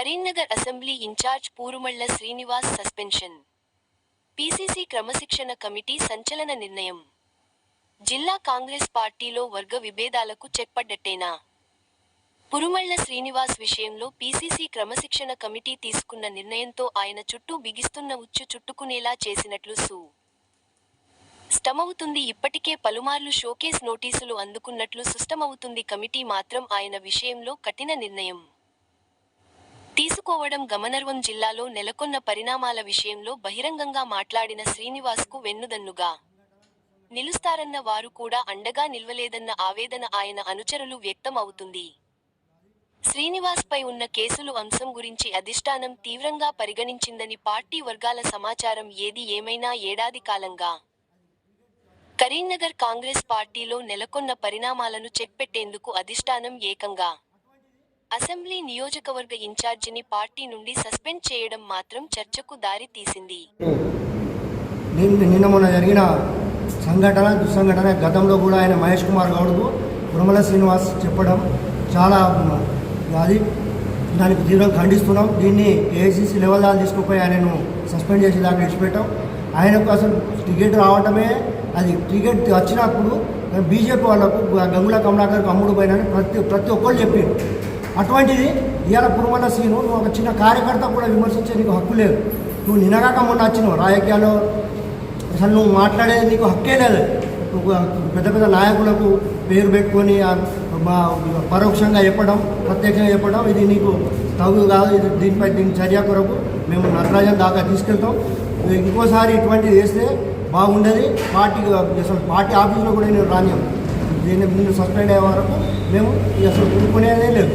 Karimnagar assembly incharge Purumalla Srinivas suspension. PCC క్రమశిక్షణ committee సంచలన నిర్ణయం. జిల్లా కాంగ్రెస్ పార్టీలో వర్గ విభేదాలకు చెక్పడ్డట్టేనా? పూరుమళ్ల శ్రీనివాస్ విషయంలో పీసీసీ క్రమశిక్షణ కమిటీ తీసుకున్న నిర్ణయంతో ఆయన చుట్టూ బిగిస్తున్న ఉచ్చు చుట్టుకునేలా చేసినట్లు స్పష్టమవుతుంది. ఇప్పటికే పలుమార్లు షోకేస్ నోటీసులు అందుకున్నట్లు స్పష్టమవుతుంది. కమిటీ మాత్రం ఆయన విషయంలో కఠిన నిర్ణయం తీసుకోవడం గమనార్హం. జిల్లాలో నెలకొన్న పరిణామాల విషయంలో బహిరంగంగా మాట్లాడిన శ్రీనివాస్కు వెన్నుదన్నుగా నిలుస్తారన్న వారు కూడా అండగా నిల్వలేదన్న ఆవేదన ఆయన అనుచరులు వ్యక్తం అవుతుంది. శ్రీనివాస్పై ఉన్న కేసులు అంశం గురించి అధిష్టానం తీవ్రంగా పరిగణించిందని పార్టీ వర్గాల సమాచారం. ఏది ఏమైనా ఏడాది కాలంగా కరీంనగర్ కాంగ్రెస్ పార్టీలో నెలకొన్న పరిణామాలను చెక్పెట్టేందుకు అధిష్టానం ఏకంగా అసెంబ్లీ నియోజకవర్గ ఇన్ఛార్జిని పార్టీ నుండి సస్పెండ్ చేయడం మాత్రం చర్చకు దారి తీసింది. నిన్న మొన్న జరిగిన దుస్సంఘటన గతంలో కూడా ఆయన మహేష్ కుమార్ గౌడ్కు పూరుమళ్ల శ్రీనివాస్ చెప్పడం చాలా అది దానికి తీవ్రంగా ఖండిస్తున్నాం. దీన్ని ఏఐసీసీ లెవెల్ దాకా తీసుకుపోయి ఆయనను సస్పెండ్ చేసి దాకా విడిచిపెట్టాం. ఆయనకు అసలు టికెట్ రావటమే, అది టికెట్ వచ్చినప్పుడు బీజేపీ వాళ్ళకు గంగుల కమలాకర్కి అమ్ముడు పోయినని ప్రతి ఒక్కళ్ళు చెప్పారు. అటువంటిది ఇవాళ పూరుమళ్ల శ్రీను నువ్వు ఒక చిన్న కార్యకర్త కూడా విమర్శించే నీకు హక్కు లేదు. నువ్వు నిన్నగాక మొన్న వచ్చినావు రాజకీయాల్లో, అసలు నువ్వు మాట్లాడేది నీకు హక్కే లేదు. పెద్ద పెద్ద నాయకులకు పేరు పెట్టుకొని పరోక్షంగా చెప్పడం, ప్రత్యక్షంగా చెప్పడం ఇది నీకు తగు కాదు. దీని చర్య కొరకు మేము నటరాజన్ దాకా తీసుకెళ్తాం. ఇంకోసారి ఇటువంటివి చేస్తే బాగుండేది. అసలు పార్టీ ఆఫీస్లో కూడా నేను రానియం. దీన్ని సస్పెండ్ అయ్యే వరకు మేము అసలు ఊరుకునేదే లేదు.